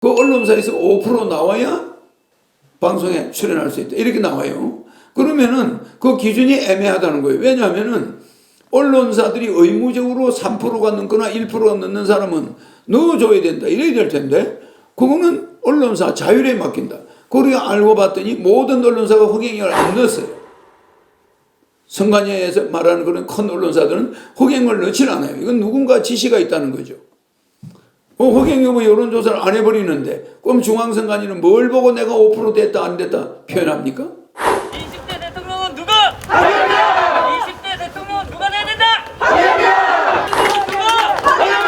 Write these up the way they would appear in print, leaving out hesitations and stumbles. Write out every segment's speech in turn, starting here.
그 언론사에서 5% 나와야 방송에 출연할 수 있다. 이렇게 나와요. 그러면은 그 기준이 애매하다는 거예요. 왜냐하면은 언론사들이 의무적으로 3%가 넘거나 1%가 넘는 사람은 넣어줘야 된다. 이래야 될 텐데 그거는 언론사 자율에 맡긴다. 그걸 알고 봤더니 모든 언론사가 허경영을 안 넣었어요. 선관위에서 말하는 그런 큰 언론사들은 허경영을 넣질 않아요. 이건 누군가 지시가 있다는 거죠. 허경영은 여론조사를 안 해버리는데 그럼 중앙선관위는 뭘 보고 내가 5% 됐다 안 됐다 표현합니까? 20대 대통령은 누가? 하경영! 20대 대통령은 누가 내야 된다? 하경영! 누가? 하경영!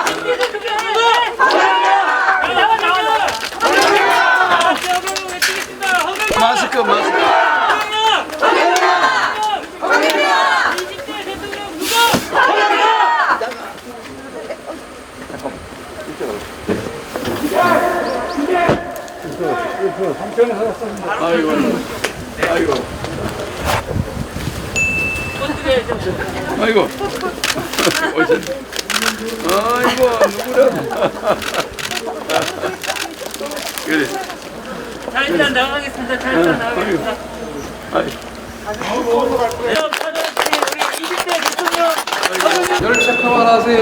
20대 대통령 누가? 하경영! 나와! 하경영 외치겠습니다. 하경영! 마스크. 하경영! 하경영! 20대 대통령 누가? 하경영! 아이고. 누구라? 그래. 자, 일단 나가겠습니다. 자, 일단 나가겠습니다. 네, 우리 20대 대통령 열 체크만 하세요.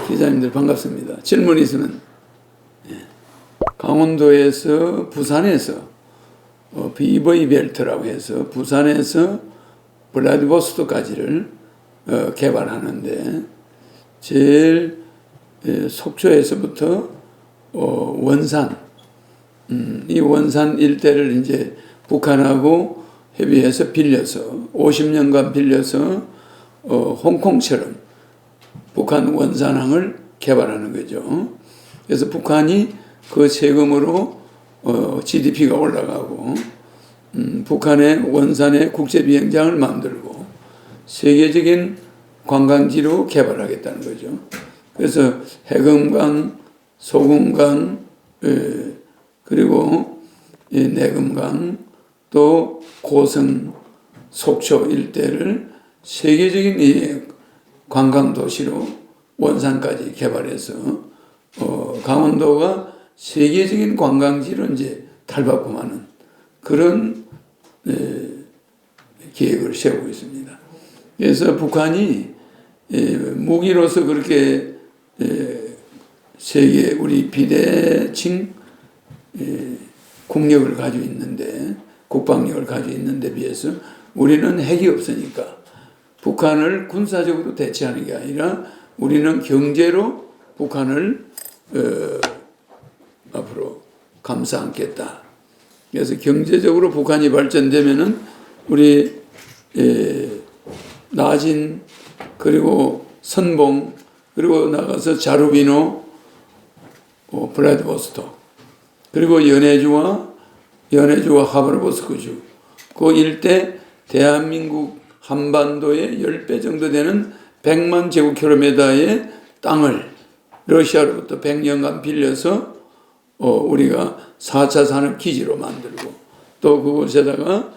기자님들 반갑습니다. 질문 있으면. 강원도에서 부산에서 비버이 벨트라고 해서 부산에서 블라디보스토크까지를 개발하는데 제일 속초에서부터 원산 이 원산 일대를 이제 북한하고 협의해서 빌려서 50년간 빌려서 홍콩처럼 북한 원산항을 개발하는 거죠. 그래서 북한이 그 세금으로 GDP가 올라가고 북한의 원산의 국제비행장을 만들고 세계적인 관광지로 개발하겠다는 거죠. 그래서 해금강, 소금강, 그리고 내금강, 또 고성, 속초 일대를 세계적인 이 관광도시로 원산까지 개발해서 강원도가 세계적인 관광지로 이제 탈바꿈하는 그런 계획을 세우고 있습니다. 그래서 북한이 무기로서 그렇게 세계 우리 비대칭 국력을 가지고 있는데 국방력을 가지고 있는데 비해서 우리는 핵이 없으니까 북한을 군사적으로 대체하는 게 아니라 우리는 경제로 북한을 앞으로 감싸 안겠다. 그래서 경제적으로 북한이 발전되면은 우리 나진 그리고 선봉 그리고 나가서 자루비노 블라디보스토크 그리고 연해주와 하바르보스크주 그 일대 대한민국 한반도의 10배 정도 되는 100만 제곱킬로미터의 땅을 러시아로부터 100년간 빌려서 우리가 4차 산업기지로 만들고 또 그곳에다가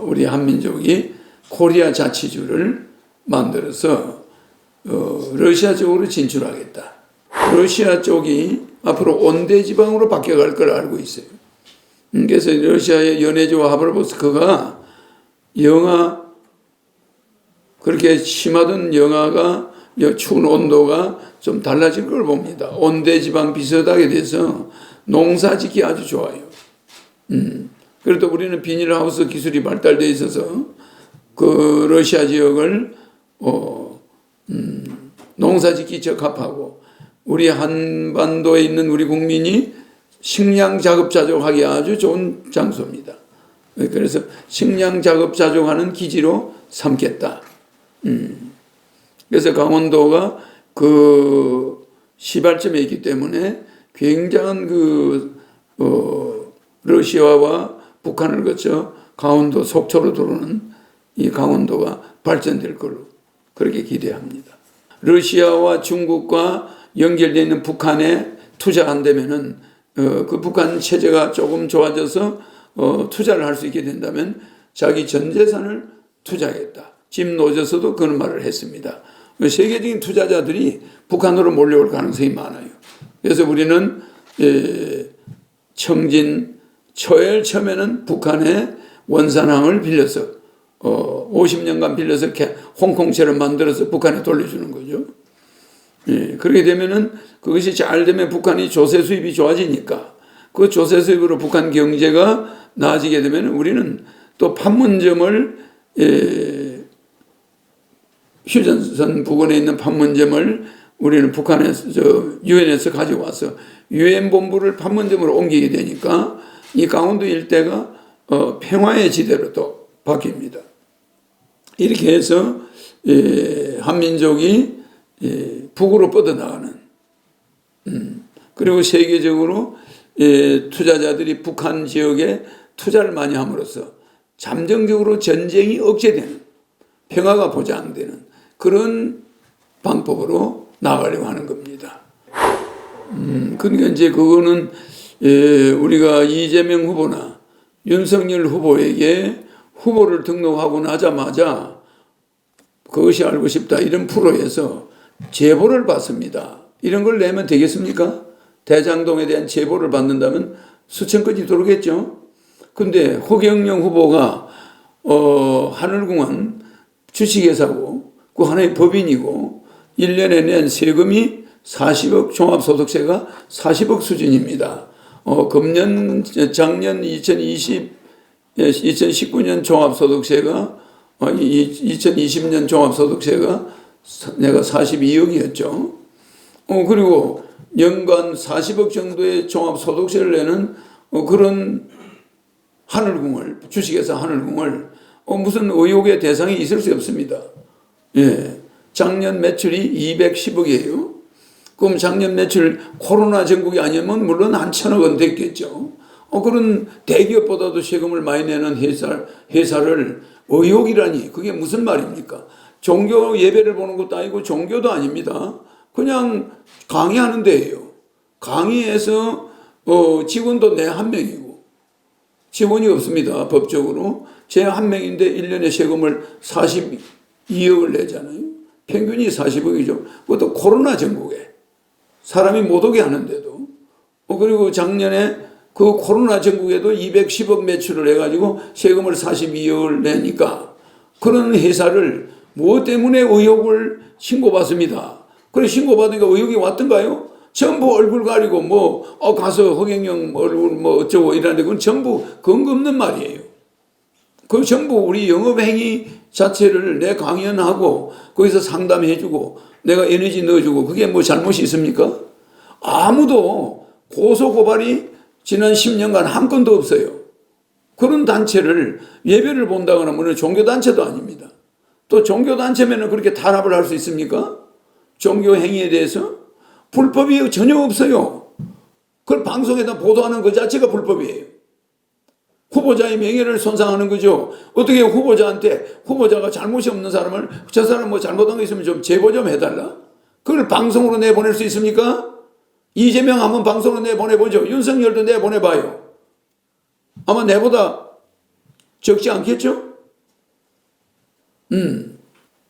우리 한민족이 코리아 자치주를 만들어서 러시아 쪽으로 진출하겠다. 러시아 쪽이 앞으로 온대지방으로 바뀌어갈 걸 알고 있어요. 그래서 러시아의 연해주와 하바르보스크가 영하 그렇게 심하던 영하가 추운 온도가 좀 달라질 걸 봅니다. 온대지방 비슷하게 돼서 농사짓기 아주 좋아요. 그래도 우리는 비닐하우스 기술이 발달되어 있어서 그 러시아 지역을 농사짓기 적합하고 우리 한반도에 있는 우리 국민이 식량 자급자족하기 아주 좋은 장소입니다. 그래서 식량 자급자족하는 기지로 삼겠다. 그래서 강원도가 그 시발점에 있기 때문에 굉장한 러시아와 북한을 거쳐 강원도 속초로 들어오는 이 강원도가 발전될 걸로 그렇게 기대합니다. 러시아와 중국과 연결되어 있는 북한에 투자한다면은 그 북한 체제가 조금 좋아져서 투자를 할 수 있게 된다면 자기 전 재산을 투자하겠다. 짐 노저스도 그런 말을 했습니다. 세계적인 투자자들이 북한으로 몰려올 가능성이 많아요. 그래서 우리는 청진, 초엘 처음에는 북한의 원산항을 빌려서 50년간 빌려서 홍콩처럼 만들어서 북한에 돌려주는 거죠. 그렇게 되면은 그것이 잘 되면 북한이 조세 수입이 좋아지니까 그 조세 수입으로 북한 경제가 나아지게 되면 우리는 또 판문점을 휴전선 부근에 있는 판문점을 우리는 북한에서 유엔에서 가지고 와서 유엔 본부를 판문점으로 옮기게 되니까 이 강원도 일대가 평화의 지대로 또 바뀝니다. 이렇게 해서 한민족이 북으로 뻗어나가는 그리고 세계적으로 투자자들이 북한 지역에 투자를 많이 함으로써 잠정적으로 전쟁이 억제되는 평화가 보장되는 그런 방법으로 나가려고 하는 겁니다. 그러니까 이제 그거는 우리가 이재명 후보나 윤석열 후보에게 후보를 등록하고 나자마자 그것이 알고 싶다 이런 프로에서 제보를 받습니다. 이런 걸 내면 되겠습니까? 대장동에 대한 제보를 받는다면 수천 건이 들어오겠죠. 근데 허경영 후보가 하늘공원 주식회사고 그 하나의 법인이고 1년에 낸 세금이 40억, 종합소득세가 40억 수준입니다. 작년 2019년 종합소득세가 2020년 종합소득세가 내가 42억이었죠. 그리고 연간 40억 정도의 종합소득세를 내는 그런 하늘궁을, 주식회사 하늘궁을 무슨 의혹의 대상이 있을 수 없습니다. 작년 매출이 210억이에요. 그럼 작년 매출 코로나 전국이 아니면 물론 한 1,000억 원 됐겠죠. 그런 대기업보다도 세금을 많이 내는 회사를 의혹이라니 그게 무슨 말입니까? 종교 예배를 보는 것도 아니고 종교도 아닙니다. 그냥 강의하는 데예요. 강의에서 직원도 내 한 명이고 직원이 없습니다. 법적으로. 제 한 명인데 1년에 세금을 42억을 내잖아요. 평균이 40억이죠. 그것도 코로나 전국에 사람이 못 오게 하는데도. 그리고 작년에 그 코로나 전국에도 210억 매출을 해가지고 세금을 42억을 내니까 그런 회사를 무엇 때문에 의혹을 신고받습니다. 그래 신고받으니까 의혹이 왔던가요? 전부 얼굴 가리고 가서 허경영 얼굴 어쩌고 이러는데 그건 전부 근거 없는 말이에요. 그 전부 우리 영업행위 자체를 내 강연하고 거기서 상담해주고 내가 에너지 넣어주고 그게 잘못이 있습니까? 아무도 고소고발이 지난 10년간 한 건도 없어요. 그런 단체를 예배를 본다거나 뭐는 종교단체도 아닙니다. 또 종교단체면 그렇게 탄압을 할 수 있습니까? 종교행위에 대해서? 불법이 전혀 없어요. 그걸 방송에다 보도하는 것 자체가 불법이에요. 후보자의 명예를 손상하는 거죠. 어떻게 후보자가 잘못이 없는 사람을 저 사람 잘못한 거 있으면 좀 제보 좀 해달라? 그걸 방송으로 내보낼 수 있습니까? 이재명 한번 방송으로 내보내보죠. 윤석열도 내보내봐요. 아마 내보다 적지 않겠죠?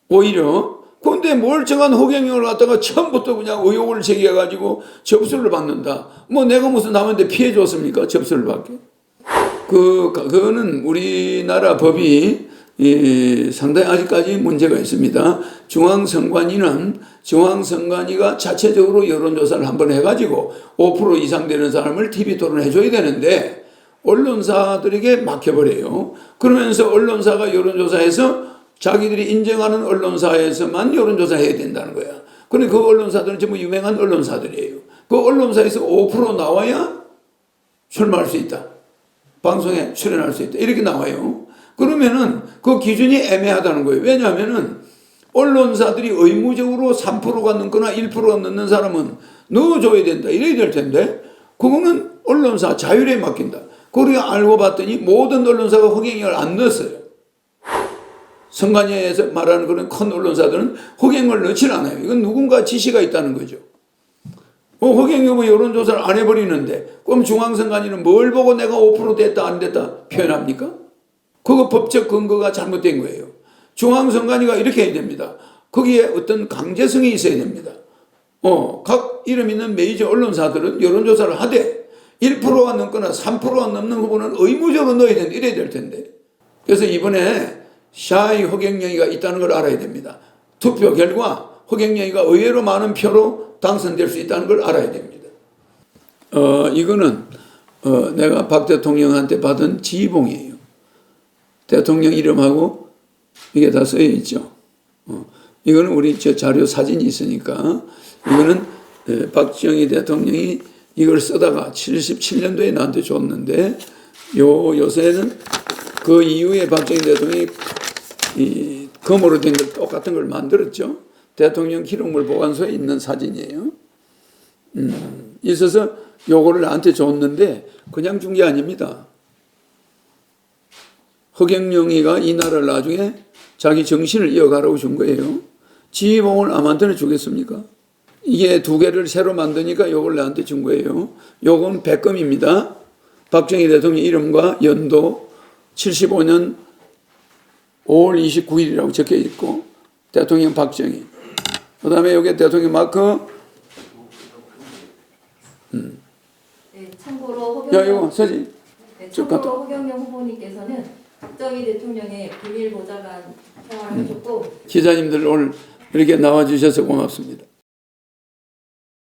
오히려 그런데 멀쩡한 허경영을 갖다가 처음부터 그냥 의혹을 제기해가지고 접수를 받는다. 내가 무슨 남한테 피해 줬습니까? 접수를 받게. 그거는 우리나라 법이 상당히 아직까지 문제가 있습니다. 중앙선관위가 자체적으로 여론조사를 한번 해가지고 5% 이상 되는 사람을 TV 토론해줘야 되는데 언론사들에게 막혀버려요. 그러면서 언론사가 여론조사해서 자기들이 인정하는 언론사에서만 여론조사해야 된다는 거야. 그런데 그 언론사들은 전부 유명한 언론사들이에요. 그 언론사에서 5% 나와야 출마할 수 있다. 방송에 출연할 수 있다. 이렇게 나와요. 그러면은 그 기준이 애매하다는 거예요. 왜냐하면은 언론사들이 의무적으로 3%가 넘거나 1%가 넘는 사람은 넣어줘야 된다. 이래야 될 텐데 그거는 언론사 자율에 맡긴다. 그걸 알고 봤더니 모든 언론사가 허경영을 안 넣었어요. 선관위에서 말하는 그런 큰 언론사들은 허경영을 넣질 않아요. 이건 누군가 지시가 있다는 거죠. 허경영은 여론조사를 안 해버리는데 그럼 중앙선관위는 뭘 보고 내가 5% 됐다 안 됐다 표현합니까? 그거 법적 근거가 잘못된 거예요. 중앙선관위가 이렇게 해야 됩니다. 거기에 어떤 강제성이 있어야 됩니다. 각 이름 있는 메이저 언론사들은 여론조사를 하되 1%가 넘거나 3%가 넘는 후보는 의무적으로 넣어야 된다. 이래야 될 텐데. 그래서 이번에 샤이 허경영이가 있다는 걸 알아야 됩니다. 투표 결과 허경영이가 의외로 많은 표로 당선될 수 있다는 걸 알아야 됩니다. 이거는 내가 박 대통령한테 받은 지휘봉이에요. 대통령 이름하고 이게 다 쓰여 있죠. 이거는 우리 저 자료 사진이 있으니까 이거는 박정희 대통령이 이걸 쓰다가 77년도에 나한테 줬는데 요새는 그 이후에 박정희 대통령이 이 검으로 된 걸 똑같은 걸 만들었죠. 대통령 기록물 보관소에 있는 사진이에요. 있어서 요거를 나한테 줬는데 그냥 준 게 아닙니다. 허경영이가 이 나라를 나중에 자기 정신을 이어가라고 준 거예요. 지휘봉을 남한테 주겠습니까? 이게 두 개를 새로 만드니까 요걸 나한테 준 거예요. 요건 백금입니다. 박정희 대통령 이름과 연도 75년 5월 29일이라고 적혀 있고 대통령 박정희. 그 다음에 여기 대통령 마크. 네, 참고로 야 이거 사진. 참고로 허경영 후보님께서는 박정희 대통령의 비밀 보좌관 생활을 해줬고 기자님들 오늘 이렇게 나와주셔서 고맙습니다.